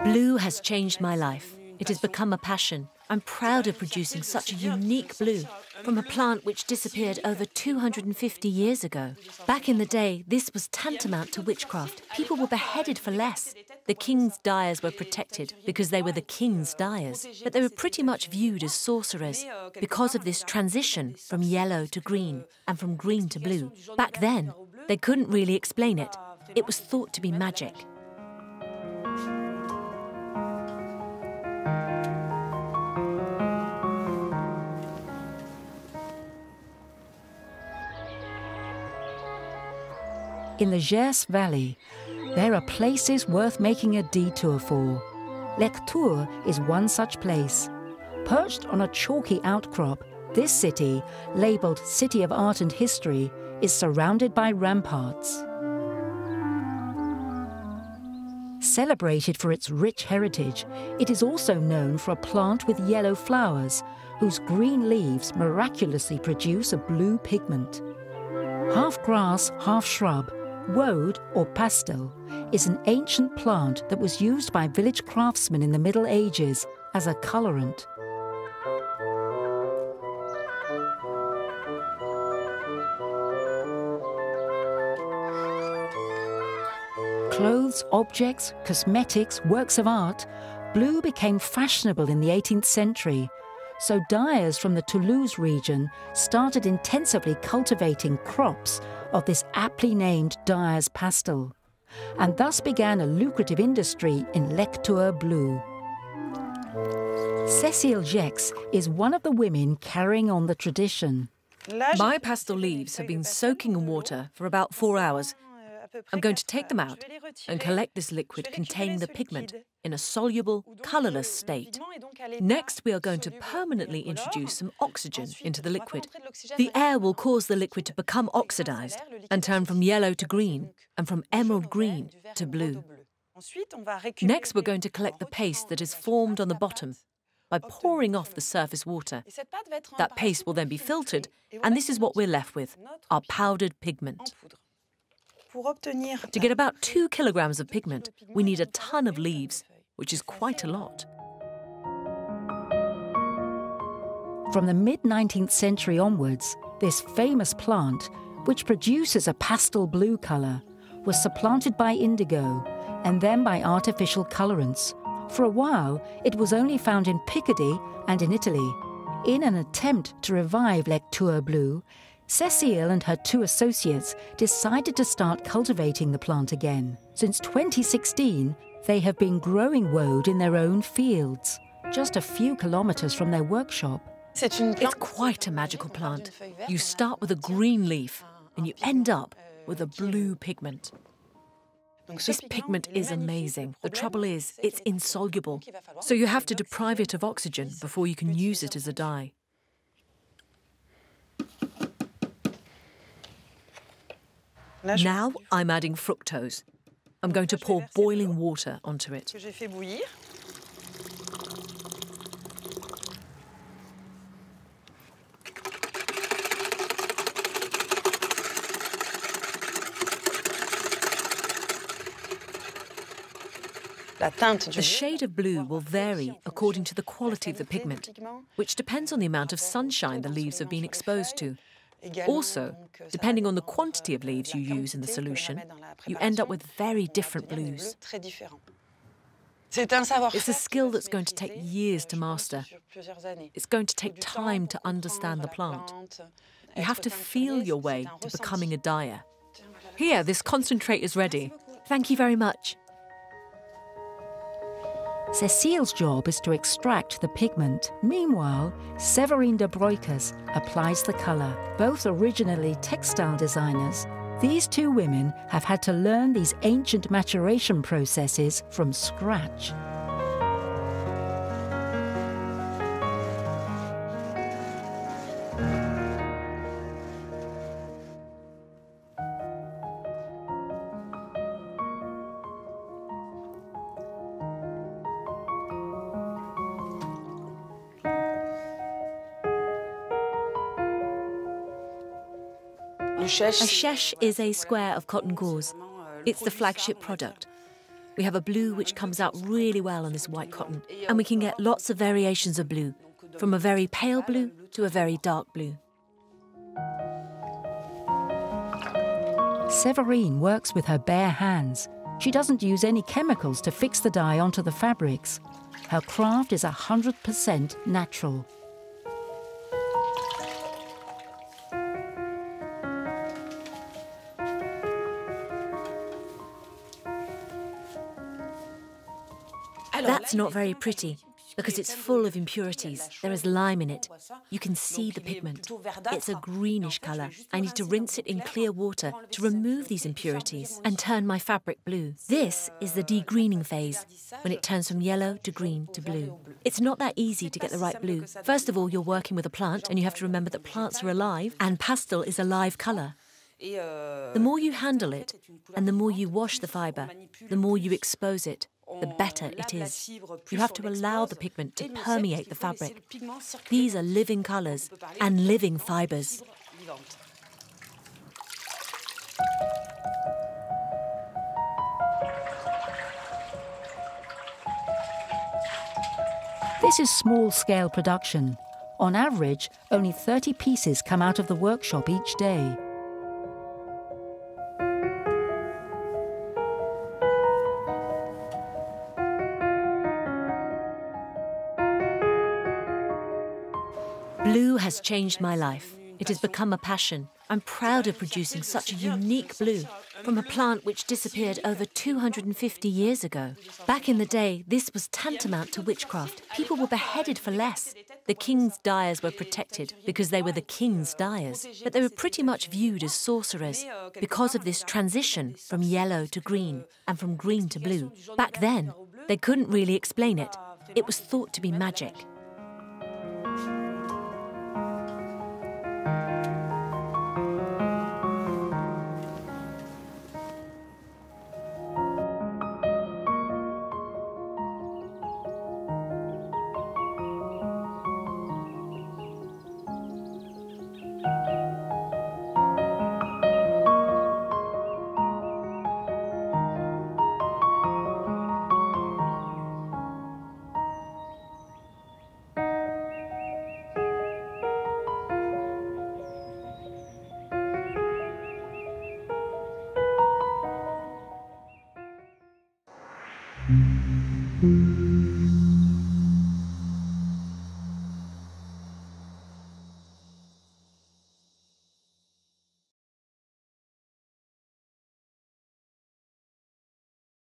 Blue has changed my life. It has become a passion. I'm proud of producing such a unique blue from a plant which disappeared over 250 years ago. Back in the day, this was tantamount to witchcraft. People were beheaded for less. The king's dyers were protected because they were the king's dyers, but they were pretty much viewed as sorcerers because of this transition from yellow to green and from green to blue. Back then, they couldn't really explain it. It was thought to be magic. In the Gers Valley, there are places worth making a detour for. Lectoure is one such place. Perched on a chalky outcrop, this city, labelled City of Art and History, is surrounded by ramparts. Celebrated for its rich heritage, it is also known for a plant with yellow flowers, whose green leaves miraculously produce a blue pigment. Half grass, half shrub, woad, or pastel, is an ancient plant that was used by village craftsmen in the Middle Ages as a colorant. Clothes, objects, cosmetics, works of art, blue became fashionable in the 18th century, so dyers from the Toulouse region started intensively cultivating crops of this aptly named dyers pastel, and thus began a lucrative industry in Lectoure blue. Cécile is one of the women carrying on the tradition. My pastel leaves have been soaking in water for about 4 hours. I'm going to take them out and collect this liquid containing the pigment in a soluble, colourless state. Next, we are going to permanently introduce some oxygen into the liquid. The air will cause the liquid to become oxidised and turn from yellow to green and from emerald green to blue. Next, we're going to collect the paste that is formed on the bottom by pouring off the surface water. That paste will then be filtered, and this is what we're left with, our powdered pigment. To get about 2 kilograms of pigment, we need a ton of leaves, which is quite a lot. From the mid-19th century onwards, this famous plant, which produces a pastel blue colour, was supplanted by indigo and then by artificial colorants. For a while, it was only found in Picardy and in Italy. In an attempt to revive Lectoure blue, Cécile and her 2 associates decided to start cultivating the plant again. Since 2016, they have been growing woad in their own fields, just a few kilometres from their workshop. It's quite a magical plant. You start with a green leaf and you end up with a blue pigment. This pigment is amazing. The trouble is, it's insoluble, so you have to deprive it of oxygen before you can use it as a dye. Now I'm adding fructose. I'm going to pour boiling water onto it. The shade of blue will vary according to the quality of the pigment, which depends on the amount of sunshine the leaves have been exposed to. Also, depending on the quantity of leaves you use in the solution, you end up with very different blues. It's a skill that's going to take years to master. It's going to take time to understand the plant. You have to feel your way to becoming a dyer. Here, this concentrate is ready. Thank you very much. Cécile's job is to extract the pigment. Meanwhile, Séverine de Broekers applies the colour. Both originally textile designers, these 2 women have had to learn these ancient maturation processes from scratch. A shesh is a square of cotton gauze. It's the flagship product. We have a blue which comes out really well on this white cotton, and we can get lots of variations of blue, from a very pale blue to a very dark blue. Séverine works with her bare hands. She doesn't use any chemicals to fix the dye onto the fabrics. Her craft is 100% natural. That's not very pretty, because it's full of impurities. There is lime in it. You can see the pigment. It's a greenish colour. I need to rinse it in clear water to remove these impurities and turn my fabric blue. This is the degreening phase, when it turns from yellow to green to blue. It's not that easy to get the right blue. First of all, you're working with a plant, and you have to remember that plants are alive, and pastel is a live colour. The more you handle it, and the more you wash the fibre, the more you expose it, the better it is. You have to allow the pigment to permeate the fabric. These are living colours and living fibres. This is small-scale production. On average, only 30 pieces come out of the workshop each day. Blue has changed my life. It has become a passion. I'm proud of producing such a unique blue from a plant which disappeared over 250 years ago. Back in the day, this was tantamount to witchcraft. People were beheaded for less. The king's dyers were protected because they were the king's dyers, but they were pretty much viewed as sorcerers because of this transition from yellow to green and from green to blue. Back then, they couldn't really explain it. It was thought to be magic.